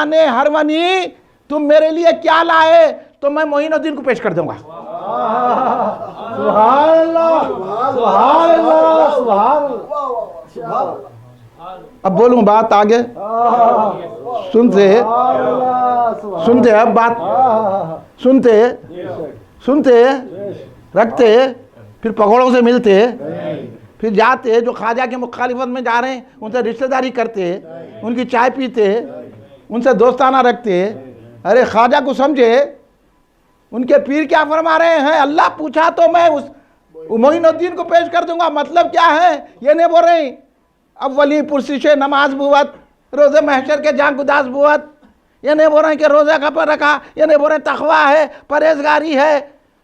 दीवाने हरवनी तुम मेरे लिए क्या लाए, तो मैं मोइनुद्दीन को पेश कर दूंगा। सुभान अल्लाह, सुभान अल्लाह, सुभान अल्लाह। अब बोलूं बात आगे, सुनते सुनते, अब बात सुनते सुनते, रखते, फिर पकौड़ों से मिलते, फिर जाते, जो ख्वाजा के मुखालिफत में जा रहे हैं उनसे रिश्तेदारी करते, उनकी चाय पीते, उनसे दोस्ताना रखते। अरे ख्वाजा को समझे, उनके पीर क्या फरमा रहे हैं, अल्लाह पूछा तो मैं उस मोइनुद्दीन को पेश कर दूंगा। मतलब क्या है, ये नहीं बोल रहे अब वली पुरसिश नमाज बुवत, रोज़े महशर के जान गुदास बुवत, ये नहीं बोल रहे कि रोज़ा का पर रखा, ये नहीं बोल रहे तकवा है, परहेजगारी है,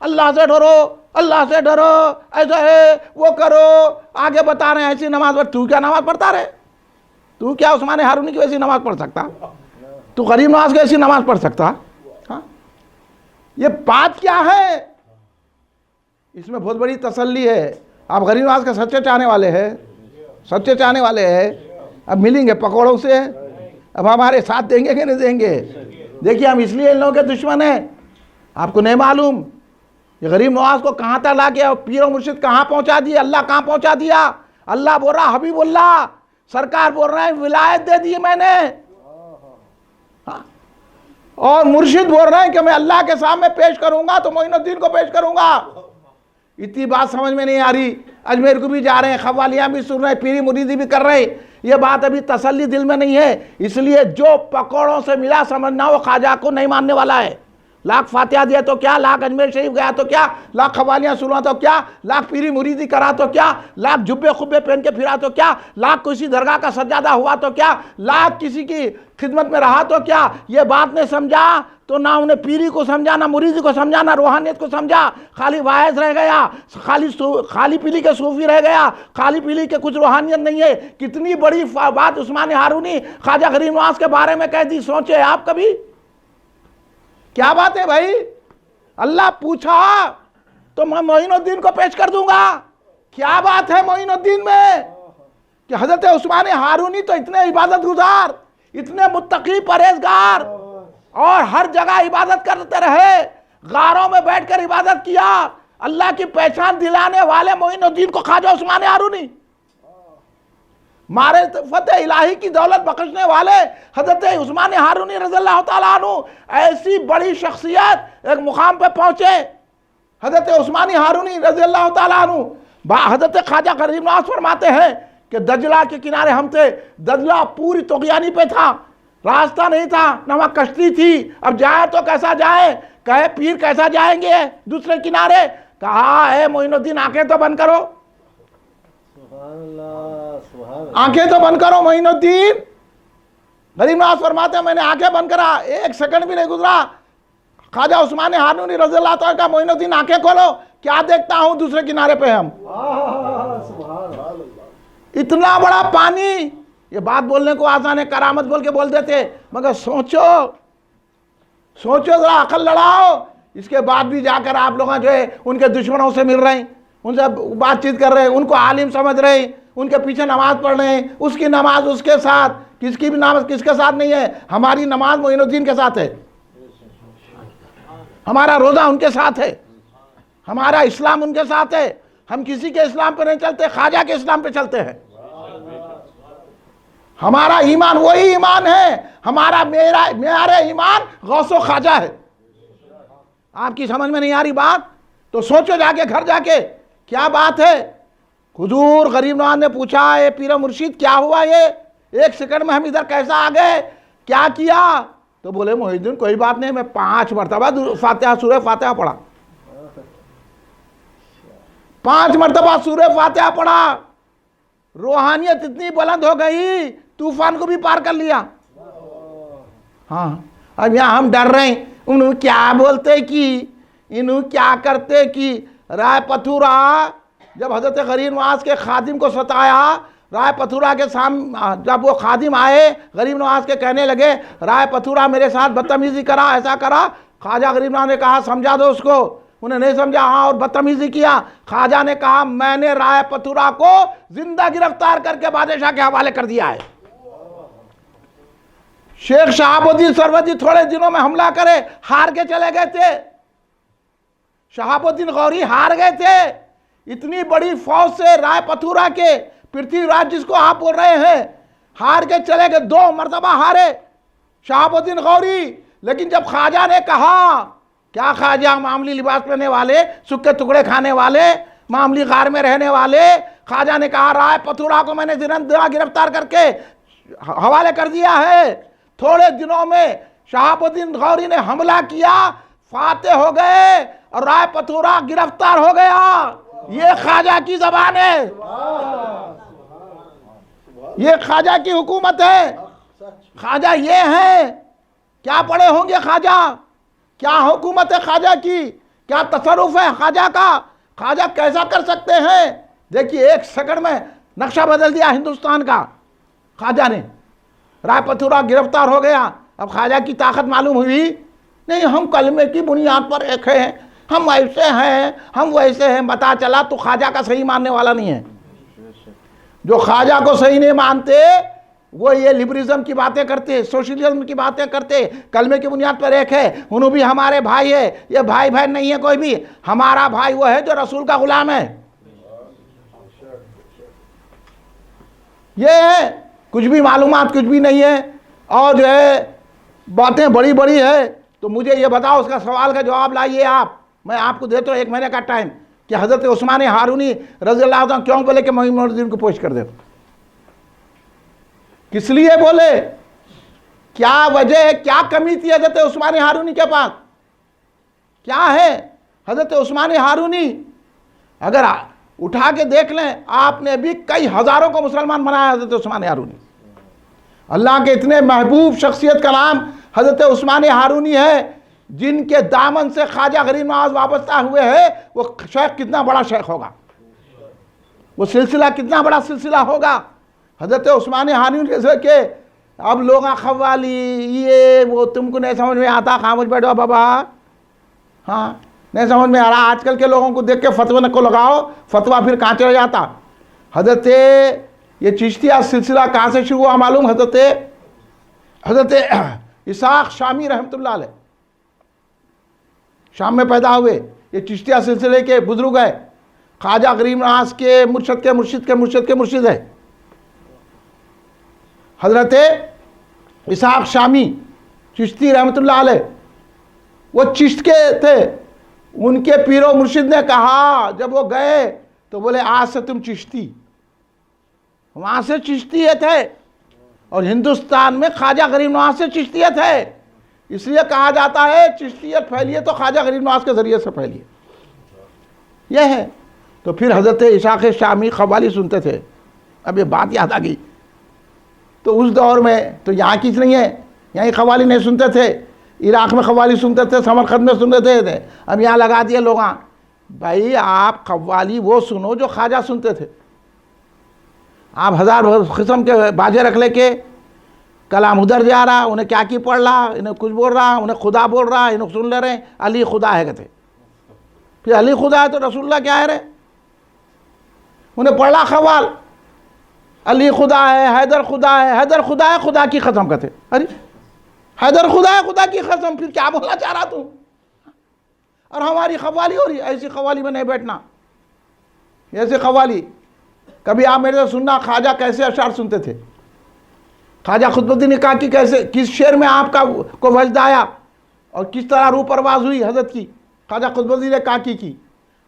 अल्लाह से डरो, अल्लाह से डरो, ऐसा है वो करो, आगे बता रहे हैं ऐसी नमाज पढ़। तू क्या नमाज पढ़ता रहे, तू क्या उस्मान हारूनी की वैसी नमाज पढ़ सकता, तू गरीब नवाज की ऐसी नमाज पढ़ सकता। हाँ, ये बात क्या है, इसमें बहुत बड़ी तसल्ली है। आप गरीब नवाज के सच्चे चाहने वाले हैं, सच्चे चाहने वाले हैं, अब मिलेंगे पकौड़ों से, अब हमारे साथ देंगे कि नहीं देंगे। देखिए हम इसलिए इन लोगों के दुश्मन हैं, आपको नहीं मालूम ये गरीब नवाज को कहाँ तक ला के पीर और मुर्शिद कहाँ पहुँचा दिया, अल्लाह कहाँ पहुँचा दिया। अल्लाह बोल रहा हबीबुल्लाह, सरकार बोल रहे हैं विलायत दे दी मैंने, हाँ। और मुर्शिद बोल रहे हैं कि मैं अल्लाह के सामने पेश करूंगा तो मोइनुद्दीन को पेश करूंगा। इतनी बात समझ में नहीं आ रही। अजमेर को भी जा रहे हैं, खवालियाँ भी सुन रहे हैं, पीरी मुरीदी भी कर रहे हैं, ये बात अभी तसल्ली दिल में नहीं है। इसलिए जो पकौड़ों से मिला समझना वो ख्वाजा को नहीं मानने वाला है। लाख फातिहा दिया तो क्या, लाख अजमेर शरीफ गया तो क्या, लाख खवालियाँ सुना तो क्या, लाख पीरी मुरीदी करा तो क्या, लाख जुब्बे खुब्बे पहन के फिरा तो क्या, लाख किसी दरगाह का सज्जादा हुआ तो क्या, लाख किसी की खिदमत में रहा तो क्या। ये बात ने समझा तो ना उन्हें पीरी को समझा, ना मुरीदी को समझा, ना रूहानियत को समझा, खाली वायस रह गया, खाली पीली के सूफी रह गया, खाली पीली के कुछ रूहानियत नहीं है। कितनी बड़ी बात उस्मान हारूनी ख्वाजा गरीब नवाज के बारे में कह दी, सोचे आप कभी। क्या बात है भाई, अल्लाह पूछा तो मैं मोइनुद्दीन को पेश कर दूंगा। क्या बात है मोइनुद्दीन में कि हजरत उस्मान हारूनी तो इतने इबादत गुजार, इतने मुत्तकी परहेजगार, और हर जगह इबादत करते रहे, गारों में बैठकर इबादत किया, अल्लाह की पहचान दिलाने वाले मोइनुद्दीन को ख्वाजा उस्मान हारूनी, मारे फतेह इलाही की दौलत बख्शने वाले हजरत उस्मान हारूनी रज़ियल्लाहु ताला अन्हु, ऐसी बड़ी शख्सियत एक मुकाम पे पहुंचे। हजरत उस्मान हारूनी रज़ियल्लाहु ताला अन्हु, हजरत ख्वाजा गरीब नवाज फरमाते हैं कि दजला के किनारे हम थे, दजला पूरी तुग़यानी पे था, रास्ता नहीं था, न वहाँ कश्ती थी, अब जाए तो कैसा जाए, कहे पीर कैसा जाएंगे दूसरे किनारे। कहा है मोइनुद्दीन आंखें तो बंद करो, आंखें तो बंद करो मोइनुद्दीन। गरीब नवाज फरमाते हैं मैंने आंखें बंद करा, एक सेकंड भी नहीं गुजरा, ख्वाजा उस्मान हारूनी रज़ियल्लाहु ताला का मोइनुद्दीन आंखें खोलो, क्या देखता हूं दूसरे किनारे पे हम, इतना बड़ा पानी। ये बात बोलने को आसान है, करामत बोल के बोल देते, मगर सोचो सोचो जरा, अकल लड़ाओ। इसके बाद भी जाकर आप लोग जो है उनके दुश्मनों से मिल रहे हैं, उनसे बातचीत कर रहे हैं, उनको आलिम समझ रहे हैं, उनके पीछे नमाज पढ़ रहे हैं, उसकी नमाज उसके साथ, किसकी भी नमाज किसके साथ नहीं है, हमारी नमाज मोइनुद्दीन के साथ है, हमारा रोज़ा उनके साथ है, हमारा इस्लाम उनके साथ है। हम किसी के इस्लाम पे नहीं चलते, ख्वाजा के इस्लाम पे चलते हैं। हमारा ईमान वही ईमान है, हमारा मेरा ईमान गौसो ख्वाजा है। आपकी समझ में नहीं आ रही बात तो सोचो जाके, घर जाके क्या बात है। हुजूर गरीब नवाज ने पूछा, ये पीर मुर्शिद क्या हुआ, ये एक सेकंड में हम इधर कैसा आ गए, क्या किया। तो बोले मोहिद्दीन कोई बात नहीं, मैं 5 मरतबा फातिहा सूरह फातिहा पढ़ा, 5 मरतबा सूरह फातिहा पढ़ा, रूहानियत इतनी बुलंद हो गई तूफान को भी पार कर लिया। हाँ, अब यहाँ हम डर रहे हैं, उन्होंने क्या बोलते कि इन्होंने क्या करते कि राय पथुरा जब हजरत गरीब नवाज के खादिम को सताया, राय पथुरा के सामने जब वो खादिम आए गरीब नवाज के कहने लगे राय पथुरा मेरे साथ बदतमीजी करा, ऐसा करा, ख्वाजा गरीब नवाज ने कहा समझा दो उसको, उन्हें नहीं समझा, हाँ और बदतमीजी किया। ख्वाजा ने कहा मैंने राय पथुरा को जिंदा गिरफ्तार करके बादशाह के हवाले कर दिया है। शेख शहाबुद्दीन सरवदी थोड़े दिनों में हमला करे, हार के चले गए थे। शहाबुद्दीन गौरी हार गए थे। इतनी बड़ी फौज से राय पथुरा के पृथ्वीराज जिसको आप बोल रहे हैं, हार के चले गए। 2 मर्तबा हारे शहाबुद्दीन गौरी। लेकिन जब ख्वाजा ने कहा, क्या ख्वाजा मामूली लिबास पहनने वाले, सूखे टुकड़े खाने वाले, मामूली गार में रहने वाले, ख्वाजा ने कहा राय पथुरा को मैंने गिरफ्तार करके हवाले कर दिया है। थोड़े दिनों में शहाबुद्दीन गौरी ने हमला किया, फाते हो गए और राय पथुरा गिरफ्तार हो गया। ये ख्वाजा की जबान है, ये ख्वाजा की हुकूमत है। ख्वाजा ये है, क्या पढ़े होंगे ख्वाजा, क्या हुकूमत है ख्वाजा की, क्या तसरुफ है ख्वाजा का। ख्वाजा कैसा कर सकते हैं। देखिए 1 सेकंड में नक्शा बदल दिया हिंदुस्तान का ख्वाजा ने। राय पथुरा गिरफ्तार हो गया। अब ख्वाजा की ताकत मालूम हुई, नहीं हम कलमे की बुनियाद पर एक हैं, हम ऐसे हैं, हम वैसे हैं। पता चला तो ख्वाजा का सही मानने वाला नहीं है। जो ख्वाजा को सही नहीं मानते वो ये लिबरलिज्म की बातें करते, सोशलिज्म की बातें करते, कलमे की बुनियाद पर एक है, उन्होंने भी हमारे भाई है। ये भाई बहन नहीं है कोई भी, हमारा भाई वो है जो रसूल का गुलाम है। ये है, कुछ भी मालूमात कुछ भी नहीं है, और जो है बातें बड़ी बड़ी है। तो मुझे ये बताओ, उसका सवाल का जवाब लाइए आप। मैं आपको देता हूँ 1 महीने का टाइम कि हज़रत उस्मान हारूनी रज़ी अल्लाह अन्हु क्यों बोले कि मोइनुद्दीन को पोस्ट कर दे। किस लिए बोले, क्या वजह, क्या कमी थी हज़रत उस्मान हारूनी के पास, क्या है। हज़रत उस्मान हारूनी अगर उठा के देख लें, आपने भी कई हज़ारों को मुसलमान बनाया। हज़रत उस्मान हारूनी अल्लाह के इतने महबूब शख्सियत का नाम हज़रत उस्मान हारूनी है, जिनके दामन से ख्वाजा गरीब नवाज वाबस्ता हुए हैं। वो शेख कितना बड़ा शेख होगा, वो सिलसिला कितना बड़ा सिलसिला होगा। हज़रत उस्मान हारूनी के अब लोग खवाली ये वो तुमको नहीं समझ में आता, खामोश बैठो बाबा, हाँ नहीं समझ में आ रहा। आजकल के लोगों को देख के फतवा को लगाओ, फतवा फिर कहाँ चला जाता। हज़रत ये चिश्तिया सिलसिला कहाँ से शुरू हुआ मालूम, हज़रत इसाक शामी रहमतुल्लाह अलैह शाम में पैदा हुए। ये चिश्तिया सिलसिले के बुजुर्ग है, ख्वाजा गरीब नवाज के मुर्शिद के मुर्शिद के मुर्शिद के मुर्शिद है हज़रत इसाक शामी चिश्ती रहमतुल्लाह अलैह। वो चिश्त के थे, उनके पीरो मुर्शिद ने कहा, जब वो गए तो बोले आज से तुम चिश्ती। वहाँ से चिश्तियत है, और हिंदुस्तान में ख्वाजा गरीब नवाज से चिश्तियत है। इसलिए कहा जाता है चिश्तियत फैलिए तो ख्वाजा गरीब नवाज के ज़रिए से फैलिए, यह है। तो फिर हज़रत इसाक शामी क़व्वाली सुनते थे। अब ये बात याद आ गई, तो उस दौर में तो यहाँ की नहीं है, यहाँ क़व्वाली नहीं सुनते थे, इराक़ में क़व्वाली सुनते थे, समरकंद में सुनते थे। अब यहाँ लगा दिए लोग, भाई आप क़व्वाली वो सुनो जो ख्वाजा सुनते थे। आप 1000 किस्म के बाजे रख लेके कलाम उधर जा रहा, उन्हें क्या की पढ़ रहा, इन्हें कुछ बोल रहा, उन्हें खुदा बोल रहा, इन्हें सुन ले रहे अली खुदा है कहते। फिर अली खुदा है तो रसूलुल्लाह क्या है रे, उन्हें पढ़ रहा क़व्वाल अली खुदा है, हैदर खुदा है, हैदर खुदा है, खुदा की कसम कहते। अरे हैदर खुदा है, खुदा की कसम, फिर क्या बोलना चाह रहा तू। और हमारी क़व्वाली हो रही, ऐसी क़व्वाली में नहीं बैठना, ऐसे क़व्वाली। कभी आप मेरे से सुनना ख्वाजा कैसे अशार सुनते थे। ख्वाजा खुतबुद्दीन काकी कैसे, किस शेर में आपका को वजद आया और किस तरह रूह परवाज हुई हजरत की, ख्वाजा खुतबुद्दीन काकी की।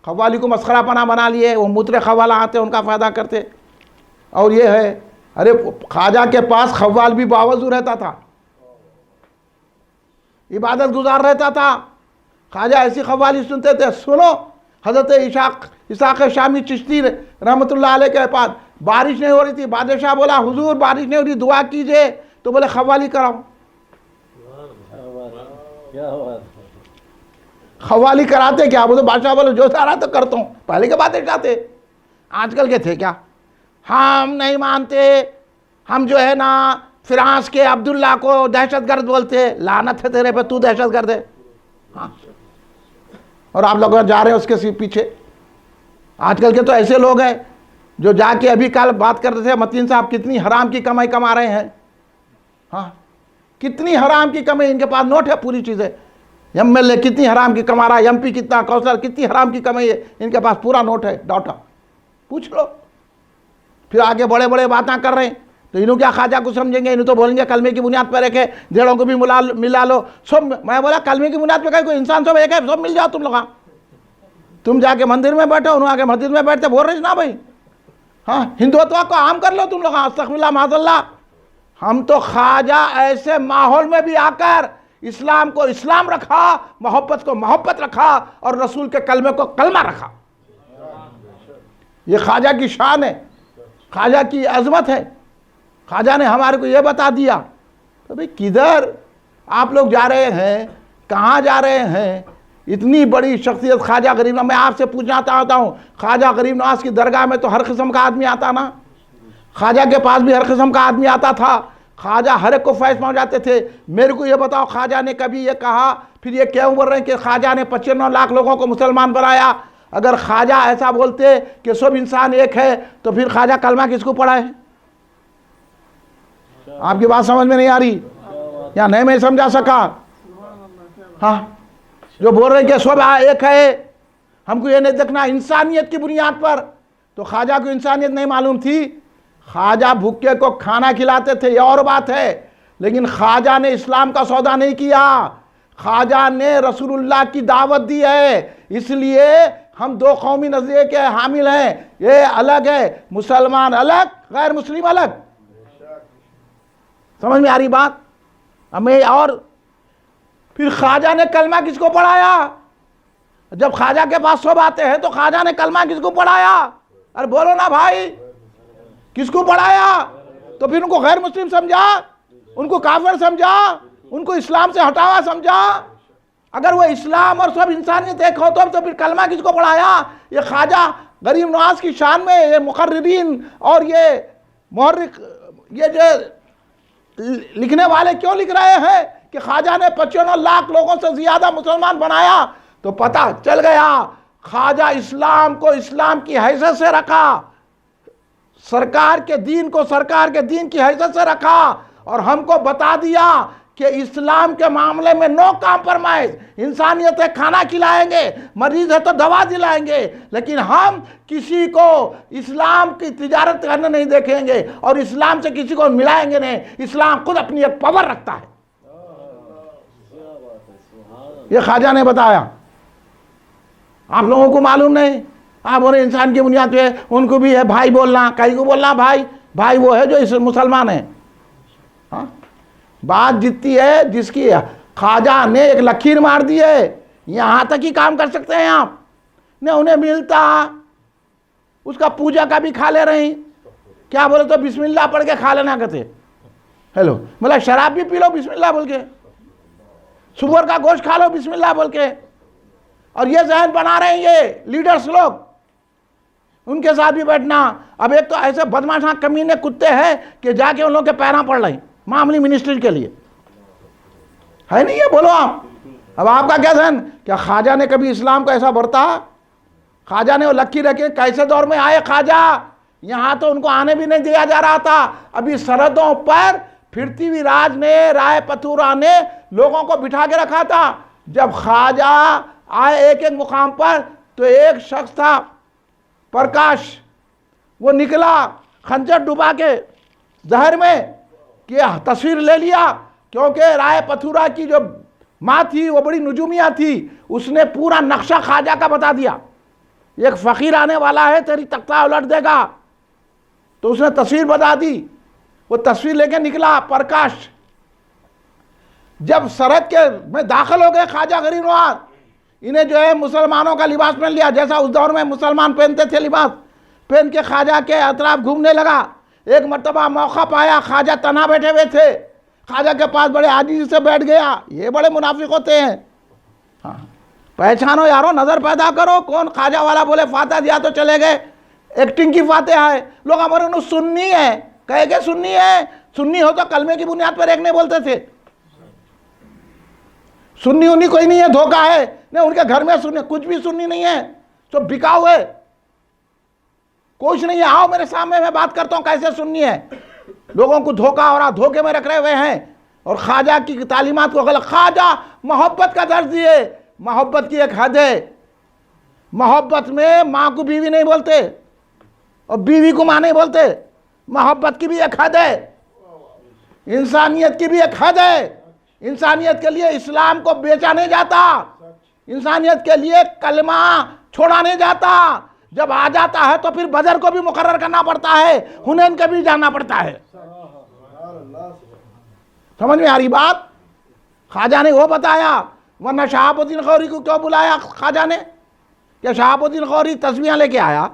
क़व्वाली को मस्खरा पना बना लिए, वो मुतरे क़व्वाला आते उनका फ़ायदा करते। और ये है, अरे ख्वाजा के पास क़व्वाल भी बावजू रहता था, इबादत गुजार रहता था। ख्वाजा ऐसी क़व्वाली सुनते थे। सुनो हज़रत इसाक शामी चिश्ती रहमतुल्लाह अलैह के पास बारिश नहीं हो रही थी। बादशाह बोला हुजूर बारिश नहीं हो रही, दुआ कीजिए। तो बोले क़व्वाली कराओ। क़व्वाली कराते क्या, बोले बादशाह बोले जो सारा तो करता हूँ। पहले के बादशाह थे, आजकल के थे क्या। हम नहीं मानते, हम जो है ना फ्रांस के अब्दुल्ला को दहशतगर्द बोलते। लानत है तेरे पे, तू दहशतगर्द है। हाँ, और आप लोग जा रहे हैं उसके पीछे। आजकल के तो ऐसे लोग हैं जो जाके अभी कल बात करते थे मतीन साहब कितनी हराम की कमाई कमा रहे हैं। हाँ, कितनी हराम की कमाई, इनके पास नोट है पूरी चीज़ें। MLA कितनी हराम की कमा रहा है, MP कितना, काउंसलर कितनी हराम की कमाई है, इनके पास पूरा नोट है, डाटा पूछ लो। फिर आगे बड़े बड़े बातें कर रहे हैं, तो इन्हों क्या ख्वाजा को समझेंगे, इन्हों तो बोलेंगे कलमे की बुनियाद पर एक है, जेड़ों को भी मिला लो सब। मैं बोला कलमे की बुनियाद पर कोई इंसान सब एक है, सब मिल जाओ तुम लोग। तुम जाके मंदिर में बैठो, उन्होंने आके मस्जिद में बैठते, बोल रहे ना भाई। हाँ, हिंदुत्व को आम कर लो तुम लोग, अस्तगफिरुल्लाह माज़अल्लाह। हम तो ख्वाजा ऐसे माहौल में भी आकर इस्लाम को इस्लाम रखा, मोहब्बत को मोहब्बत रखा, और रसूल के कलमे को कलमा रखा। ये ख्वाजा की शान है, ख्वाजा की अजमत है। ख्वाजा ने हमारे को ये बता दिया। तो भाई किधर आप लोग जा रहे हैं, कहाँ जा रहे हैं? इतनी बड़ी शख्सियत ख्वाजा गरीब नवाज, मैं आपसे पूछना चाहता हूँ, ख्वाजा गरीब नवाज की दरगाह में तो हर किस्म का आदमी आता ना, ख्वाजा के पास भी हर किस्म का आदमी आता था, ख्वाजा हर एक को फैज पहुँचाते थे। मेरे को ये बताओ, ख्वाजा ने कभी ये कहा, फिर ये क्यों बोल रहे हैं कि ख्वाजा ने 95 लाख लोगों को मुसलमान बनाया? अगर ख्वाजा ऐसा बोलते कि सब इंसान एक है, तो फिर ख्वाजा कलमा किसको पढ़ा है? आपकी बात समझ में नहीं आ रही या नहीं मैं समझा सका? हाँ, जो बोल रहे हैं कि सब एक है, हमको ये नहीं देखना इंसानियत की बुनियाद पर, तो ख्वाजा को इंसानियत नहीं मालूम थी? ख्वाजा भूखे को खाना खिलाते थे, ये और बात है, लेकिन ख्वाजा ने इस्लाम का सौदा नहीं किया। ख्वाजा ने रसूलुल्लाह की दावत दी है, इसलिए हम दो कौमी नजरिए के हामिल हैं। ये अलग है, मुसलमान अलग, गैर मुस्लिम अलग। समझ में आ रही बात? हमें और फिर ख्वाजा ने कलमा किसको पढ़ाया? जब ख्वाजा के पास सब आते हैं तो ख्वाजा ने कलमा किसको पढ़ाया? अरे बोलो ना भाई, किसको पढ़ाया? तो फिर उनको गैर मुस्लिम समझा, उनको काफिर समझा, उनको इस्लाम से हटावा समझा। अगर वो इस्लाम और सब इंसानियत एक हो तो फिर कलमा किसको पढ़ाया? ये ख्वाजा गरीब नवाज की शान में ये मुकर्रिरीन और ये मुहर्रिक, ये जो लिखने वाले क्यों लिख रहे हैं कि ख्वाजा ने 95 लाख लोगों से ज्यादा मुसलमान बनाया? तो पता चल गया ख्वाजा इस्लाम को इस्लाम की हैसियत से रखा, सरकार के दीन को सरकार के दीन की हैसियत से रखा, और हमको बता दिया कि इस्लाम के मामले में नो कॉम्प्रोमाइज। इंसानियत है, खाना खिलाएंगे, मरीज है तो दवा दिलाएंगे, लेकिन हम किसी को इस्लाम की तिजारत करने नहीं देखेंगे और इस्लाम से किसी को मिलाएंगे नहीं। इस्लाम खुद अपनी एक पावर रखता है, ये ख्वाजा ने बताया। आप लोगों को मालूम नहीं, आप बोले इंसान की बुनियाद पे उनको भी है भाई बोलना, कहीं को बोलना भाई, भाई वो है जो इस मुसलमान है। हाँ, बात जितनी है जिसकी ख्वाजा ने एक लकीर मार दी है, यहाँ तक ही काम कर सकते हैं आप। ने उन्हें मिलता उसका पूजा का भी खा ले रही, क्या बोले तो बिस्मिल्लाह पढ़ के खा लेना कहते। हेलो, मतलब शराब भी पी लो बिस्मिल्लाह बोल के, सुअर का गोश्त खा लो बिस्मिल्लाह बोल के, और ये जहन बना रहे हैं ये लीडर्स लोग, उनके साथ भी बैठना। अब एक तो ऐसे बदमाशा कमीने कुत्ते हैं कि जाके उन लोगों के पैरा पड़ रहे मामूली मिनिस्ट्री के लिए, है नहीं ये? बोलो आप, अब आपका क्या जहन? क्या ख्वाजा ने कभी इस्लाम को ऐसा बरता? ख्वाजा ने वो लकीर रखे, कैसे दौर में आए ख्वाजा? यहाँ तो उनको आने भी नहीं दिया जा रहा था। अभी सरहदों पर फिरती हुई राज ने, राय पथुरा ने लोगों को बिठा के रखा था। जब ख्वाजा आए एक एक मुकाम पर, तो एक शख्स था प्रकाश, वो निकला खंजर डुबा के जहर में, कि तस्वीर ले लिया, क्योंकि राय पथुरा की जो माँ थी वो बड़ी नजूमिया थी, उसने पूरा नक्शा ख्वाजा का बता दिया। एक फ़कीर आने वाला है, तेरी तख्ता उलट देगा, तो उसने तस्वीर बता दी। वो तस्वीर लेके निकला प्रकाश। जब सरहद के में दाखिल हो गए ख्वाजा गरीब नवाज, इन्हें जो है मुसलमानों का लिबास पहन लिया, जैसा उस दौर में मुसलमान पहनते थे लिबास, पहन के ख्वाजा के अतराफ घूमने लगा। एक मर्तबा मौका पाया, ख्वाजा तना बैठे हुए थे, ख्वाजा के पास बड़े आजीजी से बैठ गया। ये बड़े मुनाफिक होते हैं। हाँ, पहचानो यारो, नज़र पैदा करो कौन ख्वाजा वाला। बोले फातिहा दिया तो चले गए, एक्टिंग की फातिहा है। लोग हमारे उन्हें सुन्नी है, कहे के सुन्नी है, सुन्नी हो तो कलमे की बुनियाद पर एक नहीं बोलते थे। सुन्नी उन्नी कोई नहीं है, धोखा है। नहीं, उनके घर में सुन्नी कुछ भी सुन्नी नहीं है, तो बिकाऊ है, कुछ नहीं है। आओ मेरे सामने, मैं बात करता हूं कैसे सुन्नी है। लोगों को धोखा हो रहा, धोखे में रख रहे हुए हैं। और ख्वाजा की तालीमात को गलत। ख्वाजा मोहब्बत का दर्ज दिए। मोहब्बत की एक हद है। मोहब्बत में माँ को बीवी नहीं बोलते और बीवी को माँ नहीं बोलते। मोहब्बत की भी एक हद है, इंसानियत की भी एक हद है। इंसानियत के लिए इस्लाम को बेचा नहीं जाता, इंसानियत के लिए कलमा छोड़ा नहीं जाता। जब आ जाता है तो फिर बदर को भी मुकर्रर करना पड़ता है, हुनैन का भी जाना पड़ता है। समझ में आ रही बात? ख्वाजा ने वो बताया, वरना शहाबुद्दीन गौरी को क्यों बुलाया ख्वाजा ने? क्या शहाबुद्दीन गौरी तस्बीहां लेके आया?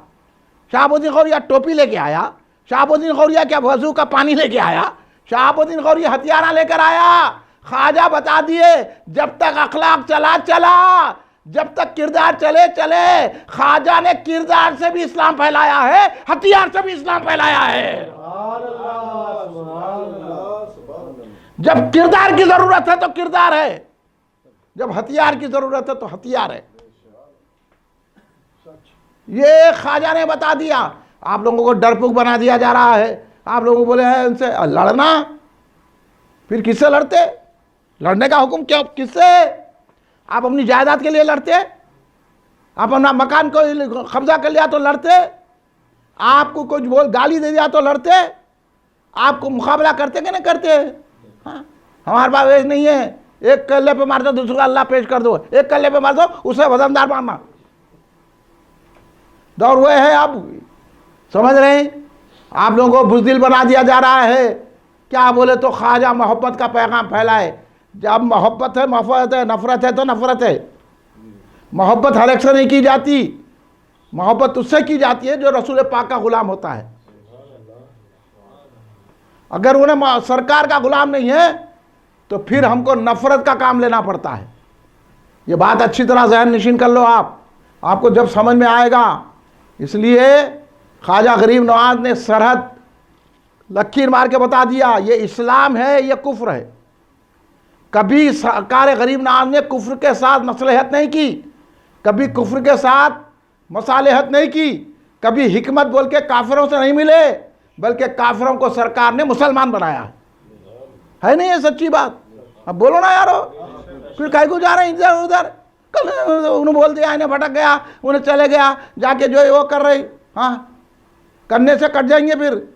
शहाबुद्दीन गौरिया टोपी लेके आया? शहाबुद्दीन गौरिया क्या वजू का पानी लेके आया? शहाबुद्दीन गौरी हथियार लेकर आया? ख्वाजा बता दिए, जब तक अखलाक चला चला, जब तक किरदार चले चले। ख्वाजा ने किरदार से भी इस्लाम फैलाया है, हथियार से भी इस्लाम फैलाया है। जब किरदार की जरूरत है तो किरदार है, जब हथियार की जरूरत है तो हथियार है। ये ख्वाजा ने बता दिया। आप लोगों को डरपोक बना दिया जा रहा है। आप लोगों को बोले हैं उनसे लड़ना, फिर किससे लड़ते? लड़ने का हुक्म क्यों, किससे? आप अपनी जायदाद के लिए लड़ते? आप अपना मकान को कब्जा कर लिया तो लड़ते? आपको कुछ बोल गाली दे दिया तो लड़ते? आपको मुकाबला करते कि नहीं करते? हाँ, हमारे पास वेज नहीं है, एक कल्ले पे मार दो, दूसरे का अल्लाह पेश कर दो, एक कल्ले पे मार दो, उसे वजनदार मारना। दौर हुए है, आप समझ रहे हैं? आप लोगों को बुज़दिल बना दिया जा रहा है। क्या बोले तो ख्वाजा मोहब्बत का पैगाम फैलाए। जब मोहब्बत है मोहब्बत है, नफरत है तो नफरत है। मोहब्बत हर एक से नहीं की जाती, मोहब्बत उससे की जाती है जो रसूल पाक का गुलाम होता है। अगर उन्हें सरकार का गुलाम नहीं है तो फिर हमको नफरत का काम लेना पड़ता है। ये बात अच्छी तरह ज़हन नशीन कर लो आप, आपको जब समझ में आएगा। इसलिए ख्वाजा गरीब नवाज ने सरहद लकीर मार के बता दिया, ये इस्लाम है, ये कुफ्र है। कभी सरकार गरीब नवाज ने कुफ्र के साथ मसलहत नहीं की, कभी कुफ्र के साथ मसालहत नहीं की, कभी हिकमत बोल के काफिरों से नहीं मिले, बल्कि काफिरों को सरकार ने मुसलमान बनाया है नहीं ये सच्ची बात? अब बोलो ना यारो, फिर कहीं को जा रहे हैं इधर उधर। कल उन्हें बोल दिया, इन्हें भटक गया, उन्हें चले गया, जाके जो है वो कर रही। हाँ, करने से कट जाएंगे, फिर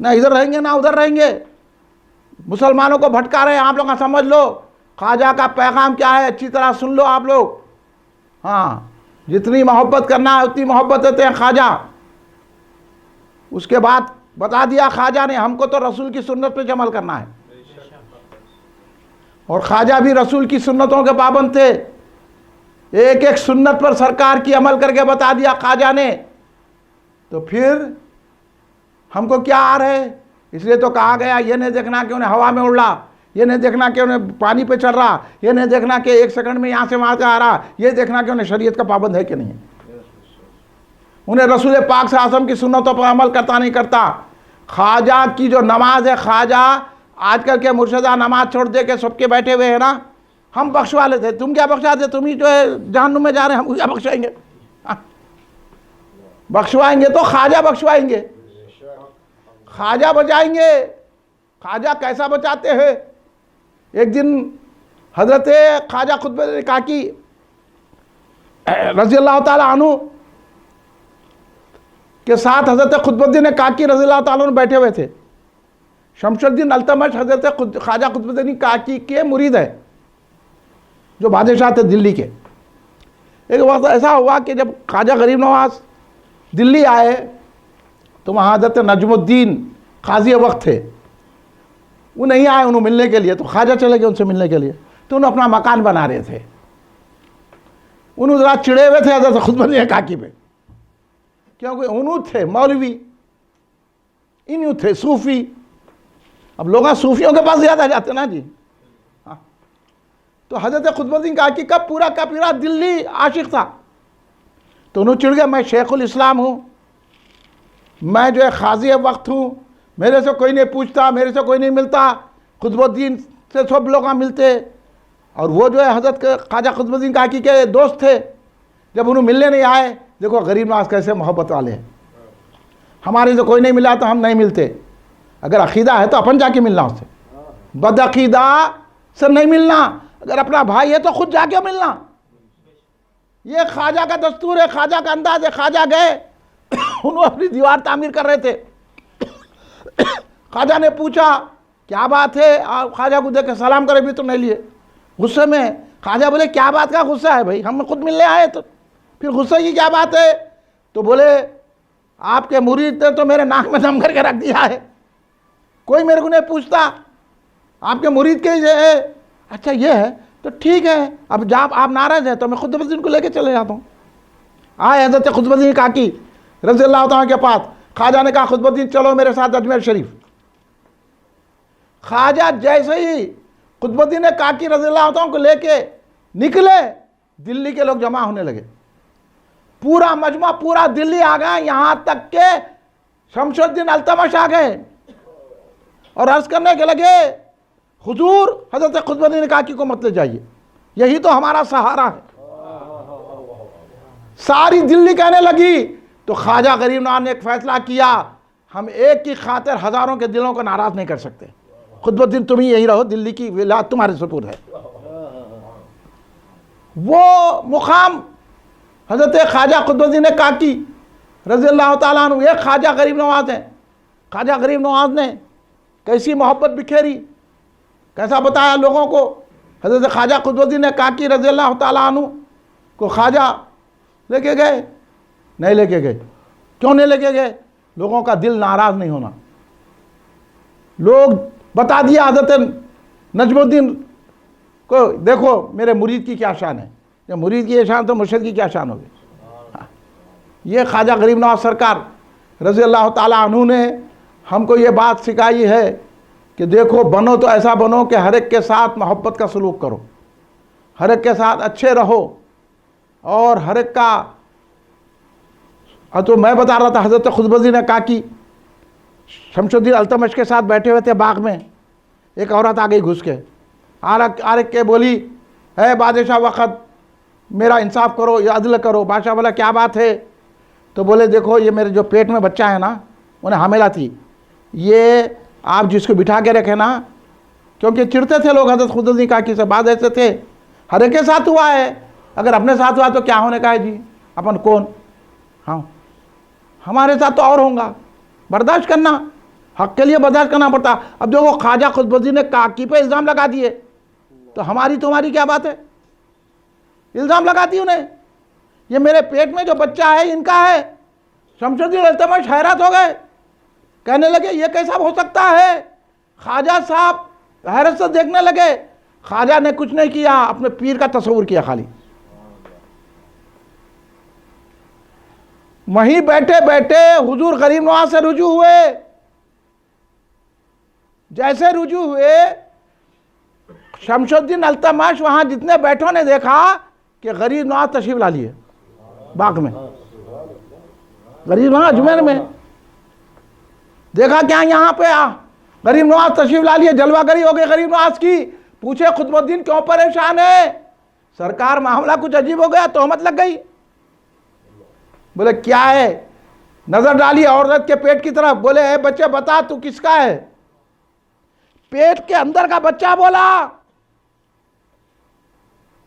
ना इधर रहेंगे ना उधर रहेंगे। मुसलमानों को भटका रहे हैं आप लोग। समझ लो ख्वाजा का पैगाम क्या है, अच्छी तरह सुन लो आप लोग। हाँ, जितनी मोहब्बत करना है उतनी मोहब्बत देते हैं ख्वाजा। उसके बाद बता दिया ख्वाजा ने, हमको तो रसूल की सुन्नत पे अमल करना है। और ख्वाजा भी रसूल की सुन्नतों के पाबंद थे। एक एक सुन्नत पर सरकार की अमल करके बता दिया ख्वाजा ने। तो फिर हमको क्या आ रहा है? इसलिए तो कहा गया, ये नहीं देखना कि उन्हें हवा में उड़ रहा, ये नहीं देखना कि उन्हें पानी पे चल रहा, ये नहीं देखना कि एक सेकंड में यहाँ से वहाँ से आ रहा, ये देखना कि उन्हें शरीयत का पाबंद है कि नहीं, उन्हें रसूल पाक से आसम की सुन्नतों पर अमल करता नहीं करता। ख्वाजा की जो नमाज है, ख्वाजा आजकल के मुर्शदा नमाज छोड़ दे के सबके बैठे हुए हैं ना, हम बख्शवा लेते, तुम क्या बख्शा दे, तुम ही जो है जहन्नुम में जा रहे हैं, हम क्या बख्शाएंगे? बख्शवाएंगे तो ख्वाजा बख्शवाएंगे, ख्वाजा बचाएंगे। ख्वाजा कैसा बचाते हैं? एक दिन हजरत ख्वाजा खुतबे काकी रज़ी अल्लाह ताला अन्हु के साथ हजरत खुतबुद्दीन काकी रज़ी अल्लाह ताला अन्हु बैठे हुए थे। शमशुद्दीन अल्तमश हजरत ख्वाजा खुतबुद्दीन काकी के मुरीद है, जो बादशाह थे दिल्ली के। एक वक्त ऐसा हुआ कि जब ख्वाजा गरीब नवाज दिल्ली आए तो वहाँ हजरत नजमुद्दीन काजी वक्त थे, वो नहीं आए उन्हें मिलने के लिए। तो ख्वाजा चले गए उनसे मिलने के लिए। तो उन्हें अपना मकान बना रहे थे, उन्होंने ज़रा चिड़े हुए थे हजरत खुतबुद्दीन काकी पे, क्योंकि उन्होंने थे मौलवी, इन थे सूफ़ी। अब लोग सूफियों के पास ज़्यादा जाते ना जी। हाँ, तो हजरत खुतबुद्दीन काकी का पूरा दिल्ली आशिक था। तो उन्होंने चिढ़ गया, मैं शेखुल इस्लाम हूँ, मैं जो है काज़ी वक्त हूँ, मेरे से कोई नहीं पूछता, मेरे से कोई नहीं मिलता, खुतबुद्दीन से सब लोग मिलते। और वो जो है हजरत ख्वाजा खुतबुद्दीन काकी के दोस्त थे। जब उन्हें मिलने नहीं आए, देखो गरीब नवाज कैसे मोहब्बत वाले हैं, हमारे से कोई नहीं मिला तो हम नहीं मिलते। अगर अकीदा है तो अपन जाके मिलना उससे। बदअकीदा से नहीं मिलना। अगर अपना भाई है तो खुद जाके मिलना। ये ख्वाजा का दस्तूर है, ख्वाजा का अंदाज है। ख्वाजा गए, उन्होंने अपनी दीवार तामीर कर रहे थे। ख्वाजा ने पूछा क्या बात है, आप ख्वाजा को देख के सलाम करे भी तो नहीं लिए। गुस्से में ख्वाजा बोले क्या बात का गुस्सा है भाई, हम खुद मिलने आए। तो फिर गुस्से की क्या बात है? तो बोले आपके मुरीद ने तो मेरे नाक में दम करके रख दिया है, कोई मेरे को नहीं पूछता, आपके मुरीद के है। अच्छा ये है तो ठीक है, अब जब आप नाराज़ हैं तो मैं खुतबुद्दीन को लेके चले जाता हूँ। आए हज़रत खुतबुद्दीन काकी रज़ी अल्लाह तआला के पास। ख्वाजा ने कहा खुतबुद्दीन चलो मेरे साथ अजमेर शरीफ। ख्वाजा जैसे ही खुतबुद्दीन काकी रज़ी अल्लाह तआला को लेके निकले, दिल्ली के लोग जमा होने लगे। पूरा मजमा, पूरा दिल्ली आ गया, यहाँ तक के शमशुद्दीन अल्तमश आ गए और अर्ज करने के लगे हुजूर हज़रत खुतबुद्दीन काकी को मत ले जाइए, यही तो हमारा सहारा है। सारी दिल्ली कहने लगी। तो ख्वाजा गरीब नवाज ने एक फैसला किया, हम एक की खातिर हज़ारों के दिलों को नाराज़ नहीं कर सकते। खुतबुद्दीन तुम ही यही रहो, दिल्ली की विलायत तुम्हारे सुपुर्द है। वो मुकाम हज़रत ख्वाजा खुतबुद्दीन काकी रज़ी अल्लाह तआला अन्हु, एक ख्वाजा गरीब नवाज है। ख्वाजा गरीब नवाज ने कैसी मोहब्बत बिखेरी, कैसा बताया लोगों को। हज़रत ख्वाजा खुतबुद्दीन काकी रज़ी अल्लाह तआला अन्हु को ख्वाजा लेके गए, नहीं लेके गए। क्यों नहीं लेके गए? लोगों का दिल नाराज़ नहीं होना। लोग बता दिया हज़रत नजमुद्दीन को, देखो मेरे मुरीद की क्या शान है। जब मुरीद की ये शान तो मुर्शिद की क्या शान होगी। हाँ। ये ख्वाजा गरीब नवाज सरकार रज़ी अल्लाह तआला अन्हु ने हमको ये बात सिखाई है कि देखो बनो तो ऐसा बनो कि हर एक के साथ मोहब्बत का सलूक करो, हर एक के साथ अच्छे रहो और हर एक का। तो मैं बता रहा था हज़रत खुतबुद्दीन काकी शमशुद्दीन अल्तमश के साथ बैठे हुए थे बाग में। एक औरत आ गई घुस के, आरक के बोली है बादशाह वक़्त मेरा इंसाफ करो या अदल करो। बादशाह बोला क्या बात है? तो बोले देखो ये मेरे जो पेट में बच्चा है ना, उन्हें हामिला थी, ये आप जिसको बिठा के रखे ना, क्योंकि चिढ़ते थे लोग हज़रत खुतबुद्दीन काकी से, बात ऐसे थे हर एक के साथ हुआ है, अगर अपने साथ हुआ तो क्या होने का है जी, अपन कौन। हाँ हमारे साथ तो और होगा, बर्दाश्त करना, हक़ के लिए बर्दाश्त करना पड़ता। अब देखो ख्वाजा खुतबुद्दीन काकी पे इल्ज़ाम लगा दिए, तो हमारी तुम्हारी क्या बात है? इल्ज़ाम लगा दी उन्हें, ये मेरे पेट में जो बच्चा है इनका है। शमशुद्दीन अल्तमश हैरत हो गए, कहने लगे ये कैसा हो सकता है। ख्वाजा साहब हैरत से देखने लगे। ख्वाजा ने कुछ नहीं किया, अपने पीर का तस्वुर किया खाली। वहीं बैठे बैठे हुजूर गरीब नवाज से रुजू हुए। जैसे रुजू हुए शमशुद्दीन अल्तमश वहां जितने बैठों ने देखा कि गरीब नवाज तशरीफ ला लिए बाग में। गरीब नवाज अजमेर में देखा क्या यहाँ पे गरीब नवाज तशरीफ ला लिए, जलवागरी हो गई गरीब नवाज की। पूछे खुतबुद्दीन क्यों परेशान है? सरकार मामला कुछ अजीब हो गया, तोहमत लग गई। बोले क्या है? नजर डाली औरत के पेट की तरफ, बोले ए बच्चे बता तू किसका है? पेट के अंदर का बच्चा बोला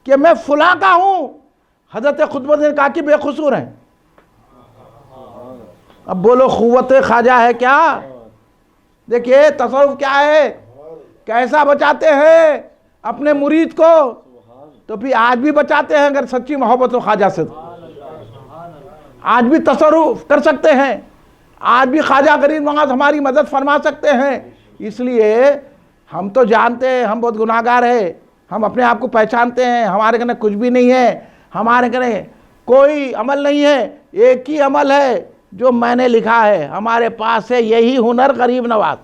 कि मैं फुला का हूं। हजरत खुतबुद्दीन काकी बेकसूर हैं। अब बोलो खुव्वत ख्वाजा है क्या? देखिए तसव्वुफ क्या है, कैसा बचाते हैं अपने मुरीद को, तो फिर आज भी बचाते हैं। अगर सच्ची मोहब्बत हो ख्वाजा से तो आज भी तसव्वुफ कर सकते हैं, आज भी ख्वाजा गरीब नवाज हमारी मदद फरमा सकते हैं। इसलिए हम तो जानते हैं हम बहुत गुनाहगार है, हम अपने आप को पहचानते हैं, हमारे कने कुछ भी नहीं है, हमारे कने कोई अमल नहीं है, एक ही अमल है जो मैंने लिखा है, हमारे पास है यही हुनर गरीब नवाज।